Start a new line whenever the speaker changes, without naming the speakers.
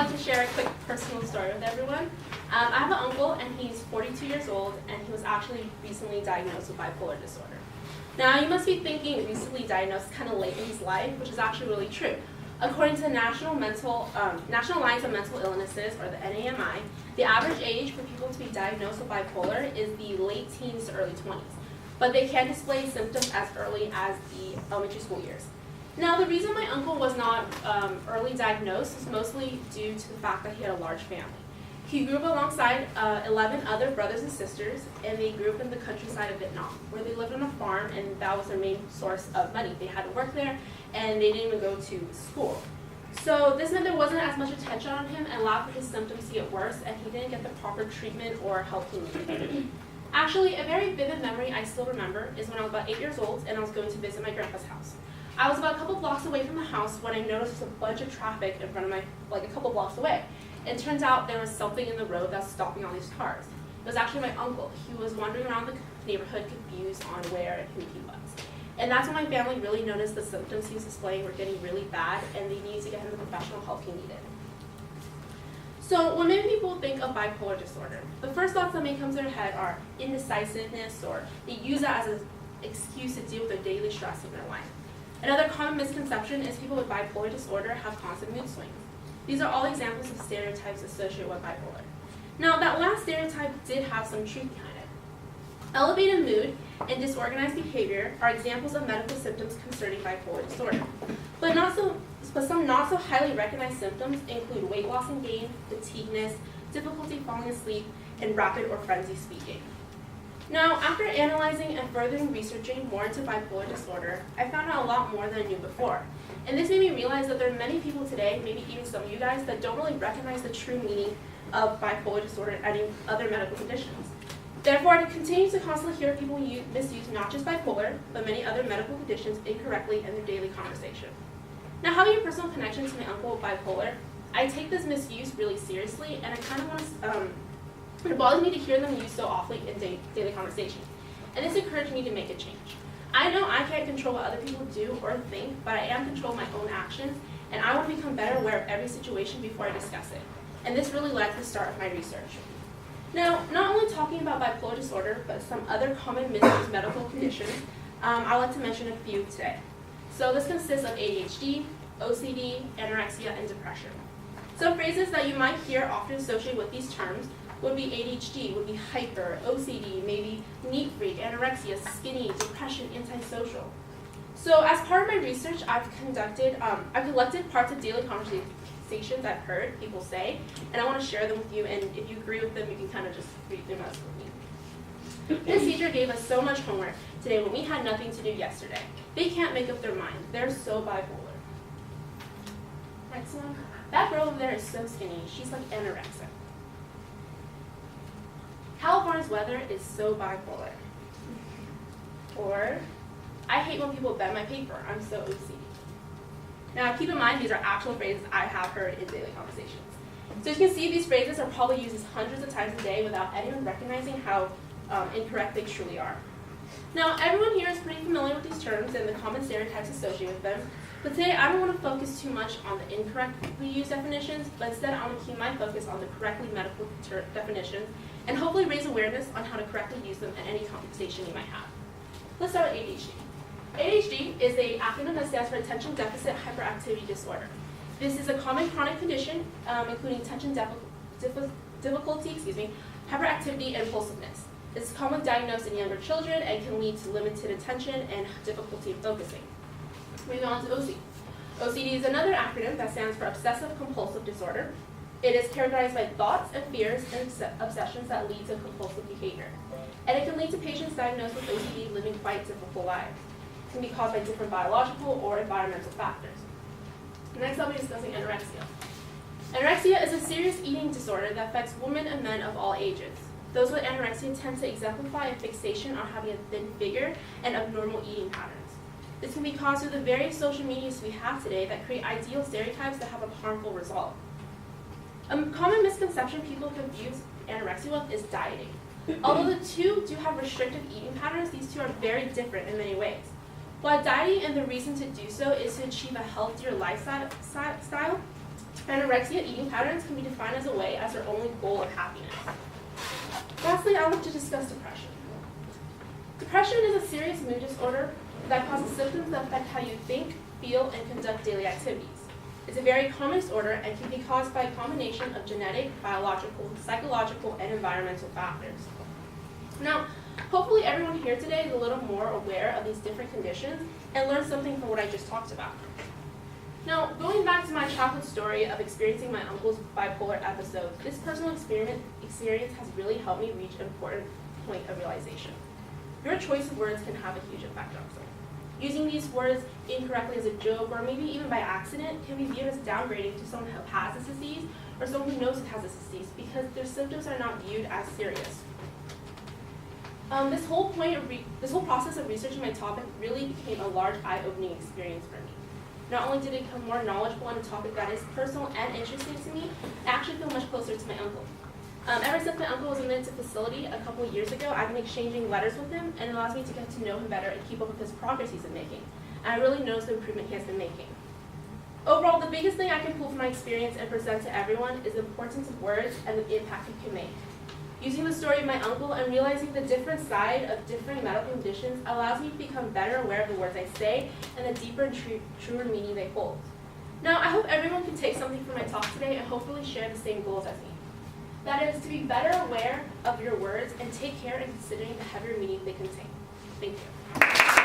like to share a quick personal story with everyone. I have an uncle, and he's 42 years old, and he was actually recently diagnosed with bipolar disorder. Now, you must be thinking recently diagnosed kind of late in his life, which is actually really true. According to the National Alliance of Mental Illnesses, or the NAMI, the average age for people to be diagnosed with bipolar is the late teens to early 20s, but they can display symptoms as early as the elementary school years. Now, the reason my uncle was not early diagnosed is mostly due to the fact that he had a large family. He grew up alongside 11 other brothers and sisters, and they grew up in the countryside of Vietnam, where they lived on a farm, and that was their main source of money. They had to work there, and they didn't even go to school. So this meant there wasn't as much attention on him, and allowed for his symptoms to get worse, and he didn't get the proper treatment or help he needed. Actually, a very vivid memory I still remember is when I was about 8 years old, and I was going to visit my grandpa's house. I was about a couple blocks away from the house when I noticed a bunch of traffic in front of my, like a couple blocks away. It turns out there was something in the road that was stopping all these cars. It was actually my uncle. He was wandering around the neighborhood confused on where and who he was. And that's when my family really noticed the symptoms he was displaying were getting really bad, and they needed to get him the professional help he needed. So when many people think of bipolar disorder, the first thoughts that may come to their head are indecisiveness, or they use that as an excuse to deal with their daily stress in their life. Another common misconception is people with bipolar disorder have constant mood swings. These are all examples of stereotypes associated with bipolar. Now, that last stereotype did have some truth behind it. Elevated mood and disorganized behavior are examples of medical symptoms concerning bipolar disorder. But some not so highly recognized symptoms include weight loss and gain, fatigueness, difficulty falling asleep, and rapid or frenzied speaking. Now, after analyzing and furthering researching more into bipolar disorder, I found out a lot more than I knew before. And this made me realize that there are many people today, maybe even some of you guys, that don't really recognize the true meaning of bipolar disorder and any other medical conditions. Therefore, I continue to constantly hear people misuse not just bipolar, but many other medical conditions incorrectly in their daily conversation. Now, having a personal connection to my uncle with bipolar, I take this misuse really seriously, and I kind of want to, it bothers me to hear them used so often in daily conversation. And this encouraged me to make a change. I know I can't control what other people do or think, but I am controlling my own actions, and I want to become better aware of every situation before I discuss it. And this really led to the start of my research. Now, not only talking about bipolar disorder, but some other common misused medical conditions, I'd like to mention a few today. So this consists of ADHD, OCD, anorexia, and depression. Some phrases that you might hear often associated with these terms would be ADHD, would be hyper, OCD, maybe neat freak, anorexia, skinny, depression, antisocial. So as part of my research, I've collected parts of daily conversations I've heard people say, and I want to share them with you, and if you agree with them, you can kind of just read them as with me. This teacher gave us so much homework today when we had nothing to do yesterday. They can't make up their mind. They're so bipolar. Next one. That girl over there is so skinny. She's like anorexic. California's weather is so bipolar. Or, I hate when people bend my paper. I'm so OCD. Now, keep in mind, these are actual phrases I have heard in daily conversations. So as you can see, these phrases are probably used hundreds of times a day without anyone recognizing how incorrect they truly are. Now, everyone here is pretty familiar with these terms and the common stereotypes associated with them, but today I don't want to focus too much on the incorrectly used definitions, but instead I want to keep my focus on the correctly medical definitions and hopefully raise awareness on how to correctly use them in any conversation you might have. Let's start with ADHD. ADHD is an acronym that stands for Attention Deficit Hyperactivity Disorder. This is a common chronic condition, including attention difficulty, hyperactivity, and impulsiveness. It's commonly diagnosed in younger children and can lead to limited attention and difficulty in focusing. Moving on to OCD. OCD is another acronym that stands for Obsessive Compulsive Disorder. It is characterized by thoughts and fears and obsessions that lead to compulsive behavior. And it can lead to patients diagnosed with OCD living quite difficult lives. It can be caused by different biological or environmental factors. Next, I'll be discussing anorexia. Anorexia is a serious eating disorder that affects women and men of all ages. Those with anorexia tend to exemplify a fixation on having a thin figure and abnormal eating patterns. This can be caused through the various social medias we have today that create ideal stereotypes that have a harmful result. A common misconception people confuse anorexia with is dieting. Although the two do have restrictive eating patterns, these two are very different in many ways. While dieting and the reason to do so is to achieve a healthier lifestyle, Anorexia eating patterns can be defined as a way as their only goal of happiness. Lastly, I want to discuss depression. Depression is a serious mood disorder that causes symptoms that affect how you think, feel, and conduct daily activities. It's a very common disorder and can be caused by a combination of genetic, biological, psychological, and environmental factors. Now, hopefully everyone here today is a little more aware of these different conditions and learned something from what I just talked about. Now, going back to my childhood story of experiencing my uncle's bipolar episodes, this personal experience has really helped me reach an important point of realization. Your choice of words can have a huge effect on someone. Using these words incorrectly as a joke or maybe even by accident can be viewed as downgrading to someone who has this disease or someone who knows it has this disease because their symptoms are not viewed as serious. This whole process of researching my topic really became a large eye-opening experience for me. Not only did I become more knowledgeable on a topic that is personal and interesting to me, I actually feel much closer to my uncle. Ever since my uncle was admitted to facility a couple of years ago, I've been exchanging letters with him, and it allows me to get to know him better and keep up with his progress he's been making. And I really notice the improvement he has been making. Overall, the biggest thing I can pull from my experience and present to everyone is the importance of words and the impact it can make. Using the story of my uncle and realizing the different side of different medical conditions allows me to become better aware of the words I say and the deeper and truer meaning they hold. Now, I hope everyone can take something from my talk today and hopefully share the same goals as me. That is, to be better aware of your words and take care in considering the heavier meaning they contain. Thank you.